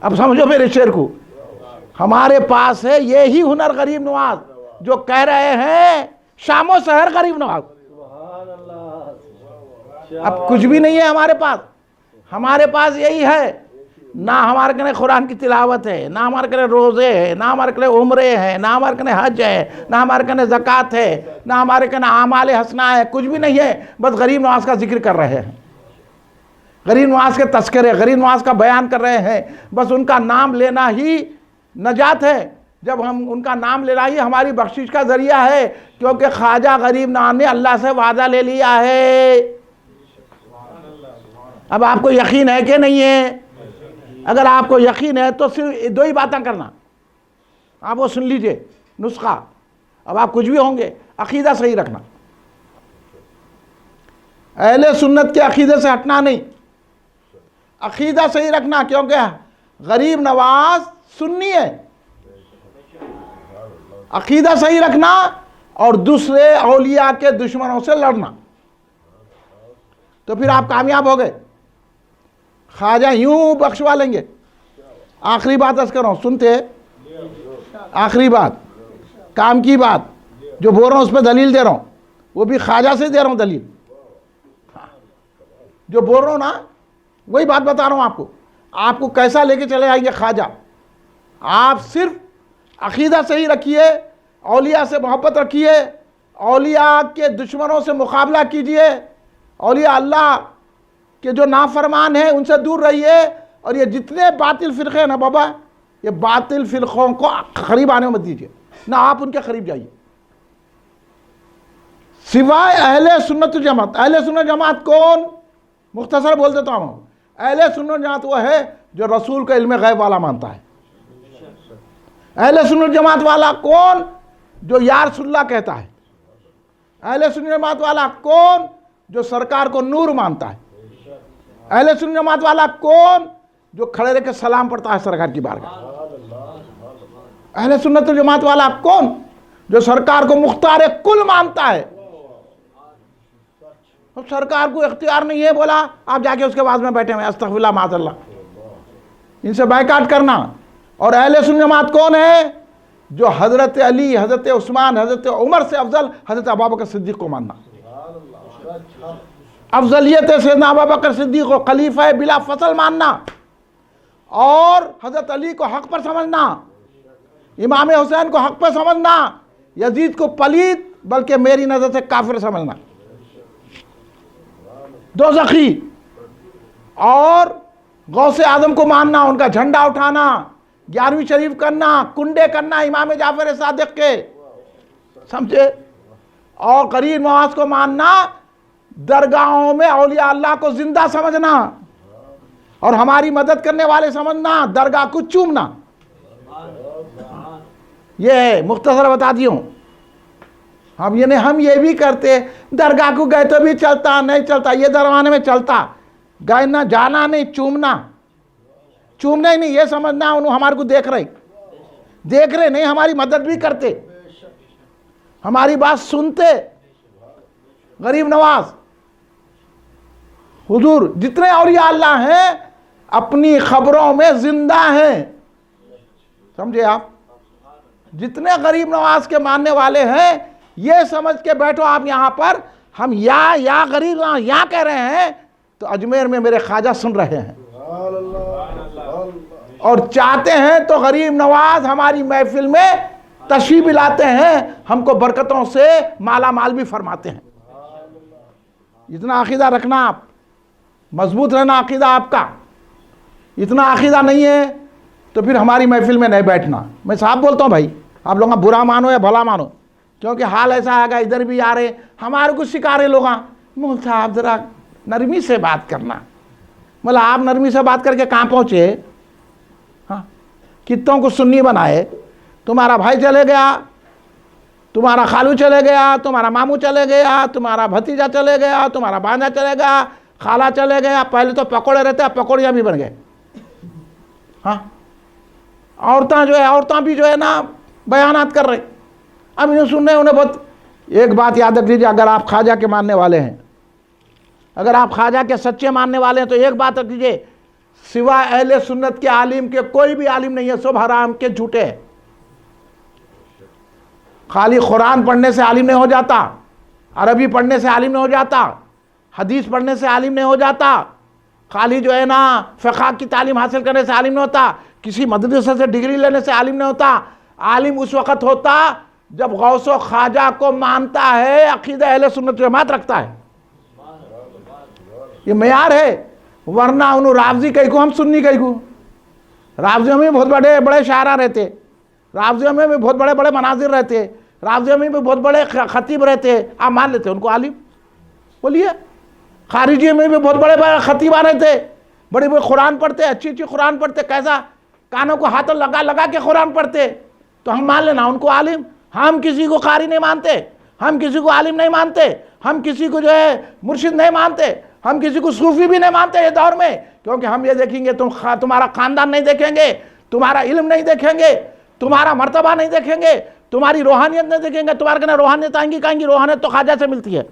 अब समझो मेरे शेर को, हमारे पास है यही हुनर गरीब नवाज, जो कह रहे हैं शामो शहर गरीब नवाज। अब कुछ भी नहीं है हमारे पास यही है। ना हमारे कने कुरान की तिलावत है, ना हमारे कने रोज़े है, ना हमारे कने उम्रे है, ना हमारे कने हज है, ना हमारे कने ज़कात है, ना हमारे कने आमाल हसना है, कुछ भी नहीं है। बस गरीब नवाज का जिक्र कर रहे हैं। गरीब नवाज के तस्करे, गरीब नवाज का बयान कर रहे हैं, बस उनका नाम लेना ही नजात है। जब हम उनका नाम लेना ही हमारी बख्शिश का जरिया है, क्योंकि ख्वाजा गरीब नवाज ने अल्लाह से वादा ले लिया है। अब आपको यकीन है कि नहीं है? अगर आपको यकीन है तो सिर्फ दो ही बातें करना, आप वो सुन लीजिए नुस्खा, अब आप कुछ भी होंगे। अकीदा सही रखना, अहले सुन्नत के अकीदे से हटना नहीं, अकीदा सही रखना, क्योंकि गरीब नवाज सुन्नी है। अकीदा सही रखना और दूसरे औलिया के दुश्मनों से लड़ना, तो फिर आप कामयाब हो गए। ख्वाजा यूं बख्शवा लेंगे। आखिरी बात अर्ज कर रहा हूं, सुनते, आखिरी बात, काम की बात जो बोल रहा हूं उस पर दलील दे रहा हूं, वो भी ख्वाजा से दे रहा हूं दलील। जो बोल रहा हूं ना वही बात बता रहा हूं आपको। आपको कैसा लेके चले आएंगे ख्वाजा? आप सिर्फ अकीदा सही रखिए, औलिया से मोहब्बत रखिए, औलिया के दुश्मनों से मुकाबला कीजिए, औलिया अल्लाह के जो नाफरमान हैं उनसे दूर रहिए। और ये जितने बातिल फ़िरक़े हैं ना बाबा, ये बातिल फ़िरक़ों को करीब आने मत दीजिए, ना आप उनके करीब जाइए, सिवाय अहले सुन्नत जमात। अहले सुन्नत जमात कौन? मुख्तसर बोल देता हूँ, अहले सुन्नत जमात वो है जो रसूल का इल्म गैब वाला मानता है। अहले सुन्नत जमात वाला कौन? जो या रसूलुल्लाह कहता है। अहले सुन्नत जमात वाला कौन? जो सरकार को नूर मानता है। अहले सुन्नत जमात वाला कौन? जो खड़े रह के सलाम पढ़ता है सरकार की बारगाह। अहले सुन्नत जमात वाला कौन? जो सरकार को मुख्तार कुल मानता है। तो सरकार को इख्तियार नहीं है, बोला आप जाके उसके बाद में बैठे हुए अस्तगफिरुल्लाह माज़अल्लाह, इनसे बायकाट करना। और अहले सुन्नत जमात कौन है? जो हज़रत अली, हज़रत उस्मान, हज़रत उमर से अफजल हज़रत अबू बकर सिद्दीक़ को मानना। अफजलियत सैयदना अबू बकर सिद्दीक़ को खलीफा बिला फसल मानना, और हज़रत अली को हक़ पर समझना, इमाम हुसैन को हक़ पर समझना, यजीद को पलीत बल्कि मेरी नज़र से काफिर समझना, दोज़खी। और गौसे आज़म को मानना, उनका झंडा उठाना, 11वीं शरीफ करना, कुंडे करना इमाम जाफर सादिक के, समझे। और गरीब नवाज को मानना, दरगाहों में औलिया अल्लाह को जिंदा समझना, और हमारी मदद करने वाले समझना, दरगाह को चूमना। ये है, मुख्तसर बता दी हूँ। हम ये भी करते, दरगाह को गए तो भी चलता, नहीं चलता, ये दरवाने में चलता, गए ना, जाना नहीं, चूमना, चूमना ही नहीं, ये समझना उन्होंने हमारे को देख रहे नहीं, हमारी मदद भी करते, हमारी बात सुनते। गरीब नवाज, हुजूर, जितने औलिया अल्लाह हैं अपनी खबरों में जिंदा हैं, समझे आप। जितने गरीब नवाज के मानने वाले हैं, ये समझ के बैठो आप यहाँ पर, हम या गरीब नवाज या कह रहे हैं तो अजमेर में मेरे ख्वाजा सुन रहे हैं, और चाहते हैं तो गरीब नवाज हमारी महफिल में तशरीफ भी लाते हैं, हमको बरकतों से माला माल भी फरमाते हैं। इतना अकीदा रखना, आप मजबूत रहना अकीदा आपका। इतना अकीदा नहीं है तो फिर हमारी महफिल में नहीं बैठना। मैं साफ बोलता हूँ भाई, आप लोग बुरा मानो या भला मानो, क्योंकि हाल ऐसा आएगा, इधर भी आ रहे, हमारे को सिखा रहे लोग, मौलवी साहब जरा नरमी से बात करना। मतलब आप नरमी से बात करके कहाँ पहुँचे? हाँ, कितनों को सुन्नी बनाए, तुम्हारा भाई चले गया, तुम्हारा खालू चले गया, तुम्हारा मामू चले गया, तुम्हारा भतीजा चले गया, तुम्हारा भांजा चले गया, खाला चले गया, पहले तो पकौड़े रहते हैं, पकौड़ियाँ भी बन गए। हाँ, औरतें भी जो है ना बयानात कर रहे, अब इन्हें सुन रहे, उन्हें बहुत। एक बात याद रख लीजिए, अगर आप ख्वाजा के मानने वाले हैं, अगर आप ख्वाजा के सच्चे मानने वाले हैं, तो एक बात रख लीजिए, सिवाय अहले सुन्नत के आलिम के कोई भी आलिम नहीं है, सब हराम के झूठे। खाली कुरान पढ़ने से आलिम नहीं हो जाता, अरबी पढ़ने से आलिम नहीं हो जाता, हदीस पढ़ने से आलिम नहीं हो जाता, खाली जो है ना फ़िक़ह की तालीम हासिल करने से आलिम नहीं होता, किसी मदरसे से डिग्री लेने से आलिम नहीं होता। आलिम उस वक़्त होता जब गौस व ख्वाजा को मानता है, अक़ीदा अहले सुन्नत जमात रखता है। ये मेयार है। वरना उन्हों रावजी कही को हम सुन्नी कही को। रावजियों में बहुत बड़े बड़े शायरा रहते, रावजियों में भी बहुत बड़े बड़े मनाजिर रहते, रावजियों में भी बहुत बड़े खतीब रहते, आप मान लेते उनको आलिम? बोलिए। खारिजियों में भी बहुत बड़े बड़े खतीबा रहते, बड़े बड़े कुरान पढ़ते, अच्छी अच्छी कुरान पढ़ते, कैसा कानों को हाथों लगा लगा के कुरान पढ़ते, तो हम मान लेना उनको आलिम? हम किसी को कारी नहीं मानते, हम किसी को आलिम नहीं मानते, हम किसी को जो है मुर्शिद नहीं मानते, हम किसी को सूफी भी नहीं मानते ये दौर में। क्योंकि हम ये देखेंगे तुम्हारा खानदान नहीं देखेंगे, तुम्हारा इल्म नहीं देखेंगे, तुम्हारा मर्तबा नहीं देखेंगे, तुम्हारी रूहानियत नहीं देखेंगे। तुम्हारे कहना रूहानियत आएंगी कहेंगी, रूहानियत तो ख्वाजा से मिलती है।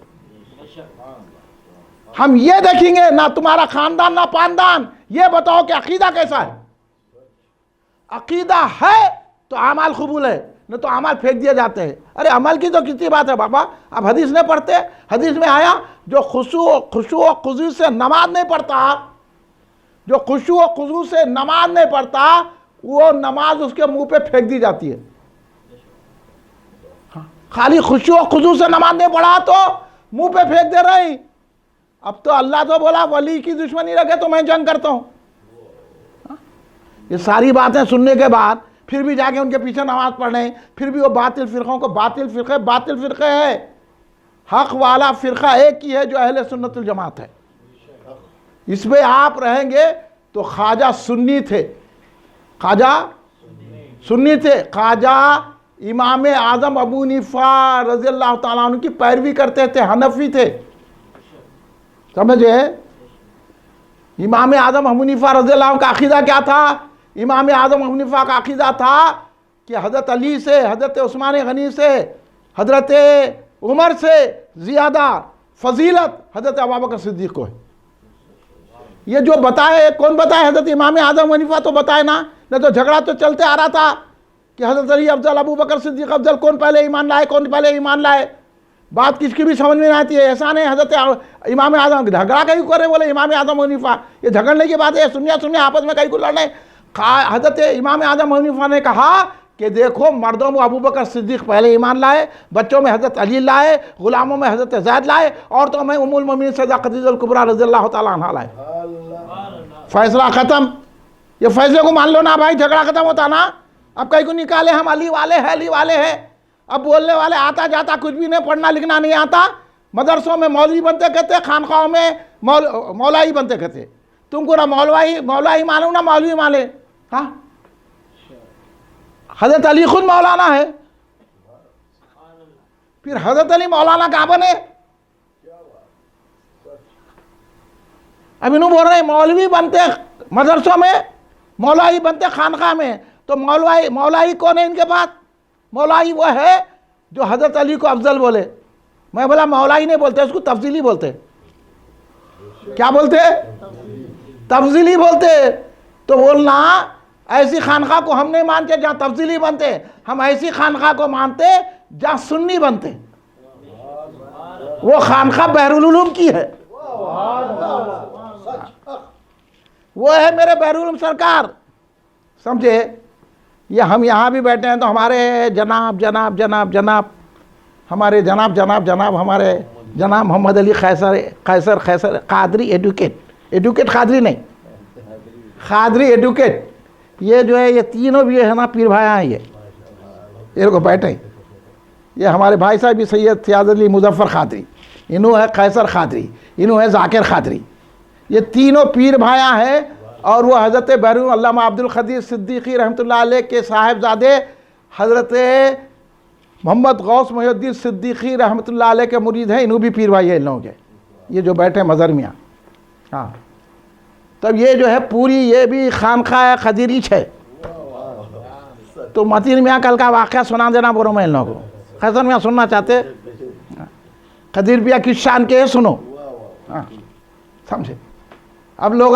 हम ये देखेंगे ना तुम्हारा खानदान ना पानदान, ये बताओ कि अकीदा कैसा है। अकीदा है तो अमाल कबूल है, न तो अमाल फेंक दिए जाते हैं। अरे अमल की तो कितनी बात है बाबा, अब हदीस नहीं पढ़ते? हदीस में आया जो खुशू और खुजू से नमाज नहीं पढ़ता, जो खुशू और खुजू से नमाज नहीं पढ़ता, वो नमाज उसके मुंह पे फेंक दी जाती है। खाली खुशू और खुजू से नमाज नहीं पढ़ा तो मुंह पे फेंक दे रहे। अब तो अल्लाह तो बोला वली की दुश्मनी रखे तो मैं जंग करता हूं। ये सारी बातें सुनने के बाद फिर भी जाके उनके पीछे नमाज पढ़ने, फिर भी वो बातिल फिरकों को बातिल फिरके है। हक वाला फिरका एक ही है जो अहले सुन्नतुल जमात है। इसमें आप रहेंगे तो ख्वाजा सुन्नी थे, ख्वाजा सुन्नी थे। ख्वाजा इमाम आजम अबू हनीफा रज़ी अल्लाह ताला अन्हु की पैरवी करते थे, हनफी थे, समझे? इमाम आजम अबू हनीफा रज़ी अल्लाह का अकीदा क्या था? इमाम आजम अबू हनीफा का अकीदा था कि हज़रत अली से, हज़रत उस्मान गनी से, हज़रत उमर से ज़्यादा फजीलत हज़रत अबू बकर सिद्दीक़ को है। ये जो बताए, कौन बताए? हज़रत इमाम आजम अबू हनीफा तो बताए ना, नहीं तो झगड़ा तो चलते आ रहा था कि हज़रत अली अफजल, अबू बकर सिद्दीक़ अफजल, कौन पहले ईमान लाए, कौन पहले ईमान लाए। बात किसकी भी समझ में नहीं आती है। ऐसा नहीं हज़रत इमाम आजम झगड़ा कहीं करे, बोले इमाम आजम अबू हनीफा, ये झगड़ने की बात है। सुनिए आपस में कहीं को लड़ने। हज़रत इमाम आजम अबू हनीफा ने कहा कि देखो मर्दों में अबू बकर सिद्दीक़ पहले ईमान लाए, बच्चों में हज़रत अली लाए, ग़ुलामों में हज़रत ज़ैद लाए, औरतों में उम्मुल मोमिनीन सैयदा खदीजतुल कुबरा रज़ियल्लाहु ताला अन्हा लाए। फैसला ख़त्म। ये फैसले को मान लो ना भाई, झगड़ा ख़त्म होता ना। अब कहीं को निकाले हम अली वाले हैं, अली वाले हैं। अब बोलने वाले आता जाता कुछ भी नहीं, पढ़ना लिखना नहीं आता, मदरसों में मौलवी बनते कहते, खानखाओं में मौलाई बनते कहते। तुमको ना मौलाई मालूम ना मौलवी माने। हाँ, हज़रत अली खुद मौलाना है, फिर हज़रत अली मौलाना कहाँ बने? अब इन्हों बोल रहे हैं मौलवी बनते मदरसों में, मौलाई बनते खानखा में। तो मौलाई कौन है इनके पास? मौलाई वो है जो हज़रत अली को अफजल बोले। मैं बोला मौलाई नहीं बोलते, उसको तफजीली बोलते। क्या बोलते? तफजीली बोलते। तो बोलना ऐसी खानखा को हम नहीं मानते जहाँ तफजीली बनते, हम ऐसी खानखा को मानते जहाँ सुन्नी बनते। वो खानखा बहरुल उलूम की है, वो है मेरे बहरुल उलूम सरकार, समझे? ये हम यहाँ भी बैठे हैं तो हमारे जनाब जनाब जनाब जनाब हमारे जनाब हमारे जनाब मोहम्मद अली खैसर कादरी एडुकेट कादरी नहीं, कादरी एडुकेट। ये जो है ये तीनों भी है ना पीर भाई हैं। ये को बैठे, ये हमारे भाई साहब भी सैयद सियाद अली मुजफ्फर खादरी, इन्हों है खैसर खादरी, इन्हों है जाकिर खादरी। ये तीनों पीर भाया हैं। और वो हज़रत बहरुल अल्लामा अब्दुल क़दीर सिद्दीक़ी रहमतुल्लाह अलैह के साहिबजादे हज़रत मोहम्मद गौस मुहिउद्दीन सिद्दीक़ी रहमतुल्लाह अलैह के मुरीद हैं। इन्हों भी पीर भाई है इन लोगों के, ये जो बैठे मज़र मियाँ। हाँ, तब ये जो है पूरी ये भी खानखा खदीरी है। तो मतीन मियाँ कल का वाक़या सुना देना बोलो मैं इन लोगों को। खैसर मियाँ सुनना चाहते? खदीर पिया की शान के सुनो। हाँ, समझे? अब लोग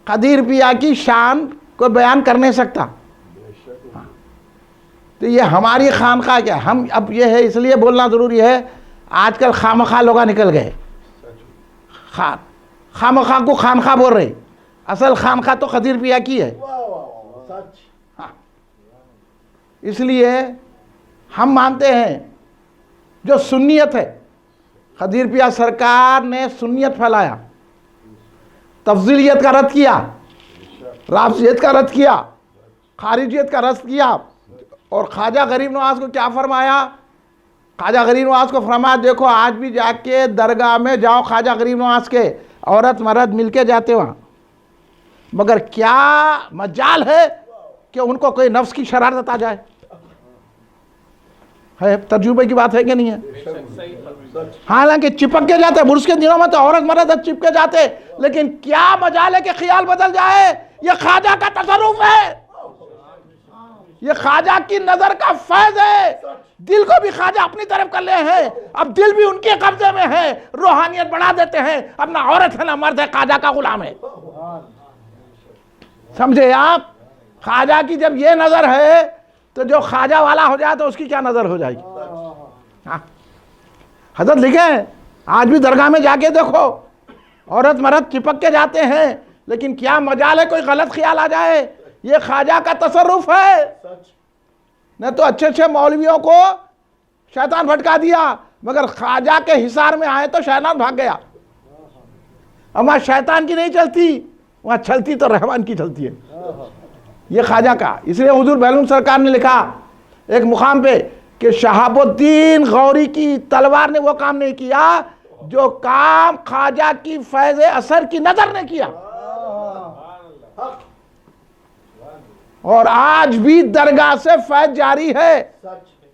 खदीर पिया की शान को बयान कर नहीं सकता। हाँ, तो ये हमारी खानखा क्या, हम अब ये है इसलिए बोलना ज़रूरी है। आजकल खामखा लोग निकल गए, खामखा को खानखा बोल रहे, असल खानखा तो खदीर पिया की है। हाँ, इसलिए हम मानते हैं जो सुन्नियत है, खदीर पिया सरकार ने सुन्नियत फैलाया। तफजीलियत का रद्द किया, राफजियत का रद्द किया, खारिजियत का रद्द किया। और ख्वाजा गरीब नवाज को क्या फरमाया? ख्वाजा गरीब नवाज को फरमाया, देखो आज भी जाके दरगाह में जाओ ख्वाजा गरीब नवाज के, औरत मर्द मिलके जाते वहाँ, मगर क्या मजाल है कि उनको कोई नफ्स की शरारत आ जाए। है तर्जुबे की बात है कि नहीं है? हालांकि चिपक के जाते, बुर्स के दिनों में तो औरत मर्द चिपके जाते, लेकिन क्या मजाल है कि ख्याल बदल जाए। ये ख्वाजा का तसर्रुफ है, ये ख्वाजा की नजर का फैज है। दिल को भी ख्वाजा अपनी तरफ कर ले हैं, अब दिल भी उनके कब्जे में है, रूहानियत बढ़ा देते हैं, अब ना औरत है ना मर्द है, ख्वाजा का गुलाम है। समझे आप? ख्वाजा की जब ये नजर है तो जो ख्वाजा वाला हो जाए तो उसकी क्या नजर हो जाएगी। हाँ, हजरत लिखे हैं, आज भी दरगाह में जाके देखो औरत मर्द चिपक के जाते हैं, लेकिन क्या मजाल है कोई गलत ख्याल आ जाए। ये ख्वाजा का तसर्रुफ है। न तो अच्छे अच्छे मौलवियों को शैतान भटका दिया, मगर ख्वाजा के हिसार में आए तो शैतान भाग गया। अब वहाँ शैतान की नहीं चलती, वहाँ चलती तो रहमान की चलती है। ये ख्वाजा का, इसलिए हुजूर बैलून सरकार ने लिखा एक मुकाम पे कि शहाबुद्दीन गौरी की तलवार ने वो काम नहीं किया जो काम ख्वाजा की फैज़ असर की नजर ने किया। और आज भी दरगाह से फैज जारी है,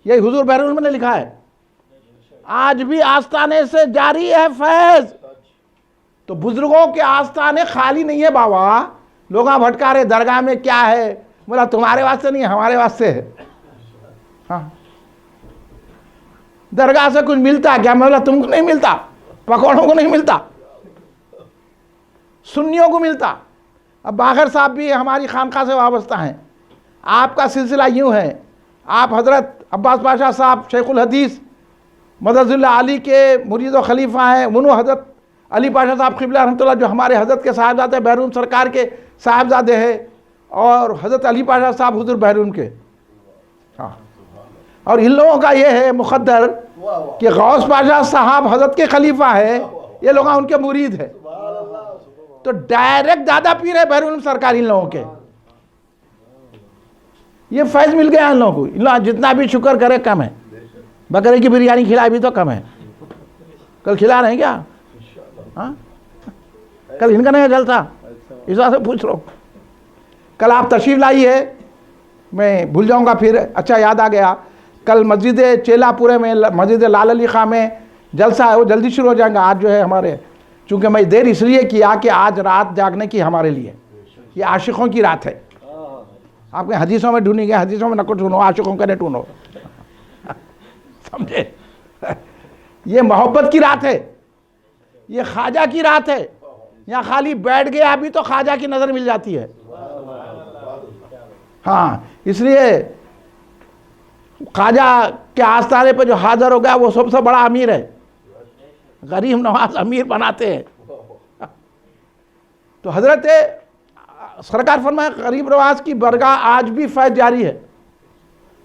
यही हुजूर बैरून ने लिखा है, आज भी आस्ताने से जारी है फैज। तो बुजुर्गों के आस्ताने खाली नहीं है बाबा। लोग भटका रहे दरगाह में क्या है, बोला तुम्हारे वास्ते नहीं हमारे वास्ते है। हाँ, दरगाह से कुछ मिलता क्या? मैं बोला तुमको नहीं मिलता, पकौड़ों को नहीं मिलता, सुन्नियों को मिलता। अब बागर साहब भी हमारी खानका से वाबस्ता हैं। आपका सिलसिला यूँ है, आप हज़रत अब्बास पाशा साहब शेखुल हदीस मददुल्लाह अली के मुरीद व खलीफा हैं। उन्होंने हज़रत अली पाशा साहब क़िबला रहमतुल्लाह जो हमारे हज़रत के साहिबजादे बैरून सरकार के साहिबजादे हैं, और हज़रत अली पाशा साहब हुजूर बैरून के। हाँ, और इन लोगों का ये है मुक़द्दर कि गौस पाशा साहब हज़रत के खलीफा है, ये लोग उनके मुरीद है। तो डायरेक्ट दादा पीर है बैरून सरकार इन लोगों के। ये फैज़ मिल गया इन लोगों को। इन लोग जितना भी शुक्र करे कम है। बकरे की बिरयानी खिलाई भी तो कम है। कल खिला रहे हैं क्या? हाँ, कल इनका नहीं जलसा, इस बात से पूछ रहा हूँ। कल आप तशरीफ लाई है, मैं भूल जाऊँगा फिर। अच्छा याद आ गया, कल मस्जिद चेलापुरे में मस्जिद लाल अली खां में जलसा है, वो जल्दी शुरू हो जाएगा। आज जो है हमारे, चूँकि मैं देर इसलिए किया कि आज रात जागने की हमारे लिए, ये आशिकों की रात है। आपके हदीसों में ढूंढेंगे, हदीसों में नको ढूंढो, आशिकों का नहीं ढूंढो। समझे? ये मोहब्बत की रात है, ये ख्वाजा की रात है। यहाँ खाली बैठ गया अभी तो ख्वाजा की नज़र मिल जाती है। हाँ, इसलिए ख्वाजा के आस्ताने पर जो हाजिर हो गया वो सबसे बड़ा अमीर है। गरीब नवाज अमीर बनाते हैं। तो हजरत सरकार फरमाया गरीब नवाज की बरगाह आज भी फैज़ जारी है।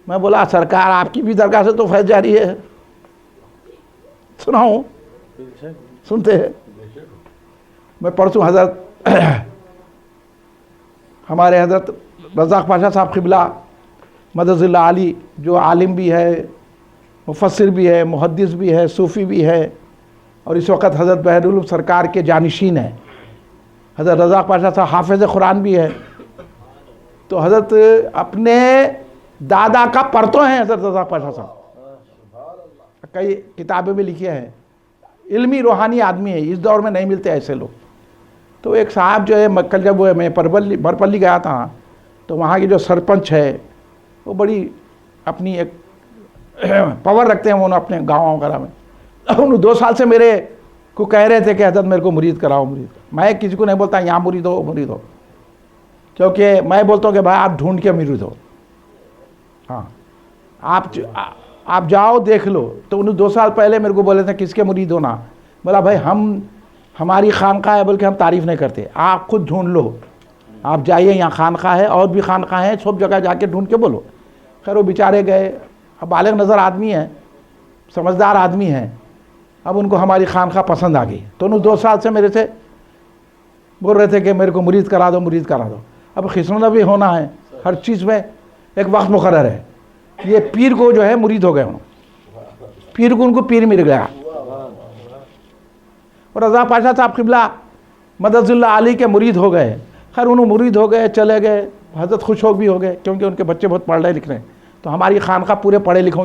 मैं बोला सरकार आपकी भी दरगाह से तो फैज़ जारी है, सुनाऊं? सुनते हैं। मैं परसों हजरत हमारे हजरत रज़ाक पाशा साहब क़िबला मददुल्लाह अली जो आलिम भी है, मुफस्सिर भी है, मुहद्दिस भी है, सूफ़ी भी है, और इस वक्त हज़रत बहरुल सरकार के जानिशीन हैं। हज़रत रज़ाक पाशा साहब हाफ़िज़ कुरान भी है। तो हज़रत अपने दादा का परतो हैं हज़रत रज़ाक पाशा साहब, कई किताबें में लिखे हैं। इल्मी रूहानी आदमी है, इस दौर में नहीं मिलते ऐसे लोग। तो एक साहब जो है, कल जब मैं बरपल्ली गया था, तो वहाँ की जो सरपंच है वो बड़ी अपनी एक पावर रखते हैं वो अपने गाँव वगैरह में। उन्होंने 2 साल से मेरे को कह रहे थे कि हज़रत मेरे को मुरीद कराओ, मुरीद। मैं किसी को नहीं बोलता यहाँ मुरीद हो, मुरीद हो, क्योंकि मैं बोलता हूँ कि भाई आप ढूंढ के मुरीद हो। हाँ, आप जाओ देख लो। तो उन्होंने 2 साल पहले मेरे को बोले थे किसके मुरीद होना। बोला भाई हमारी खानका है, बल्कि हम तारीफ़ नहीं करते, आप खुद ढूंढ लो। आप जाइए, यहाँ खानका है और भी खानका है, सब जगह जाके ढूंढ के बोलो। खैर वो बेचारे गए। अब बालिग नज़र आदमी है, समझदार आदमी है, अब उनको हमारी खानका पसंद आ गई। तो उन्होंने 2 साल से मेरे से बोल रहे थे कि मेरे को मुरीद करा दो, मुरीद करा दो। अब खिसना भी होना है, हर चीज़ में एक वक्त मुकर्रर है। ये पीर को जो है मुरीद हो गए, पीर को उनको पीर मिल गया। और रज़ा पाशा साहब क़िबला मददुल्लाह अली के मुरीद हो गए। खैर उन्होंने मुरीद हो गए, चले गए, हज़रत खुश हो भी हो गए, क्योंकि उनके बच्चे बहुत पढ़ रहे लिख रहे हैं। तो हमारी खानका पूरे पढ़े लिखों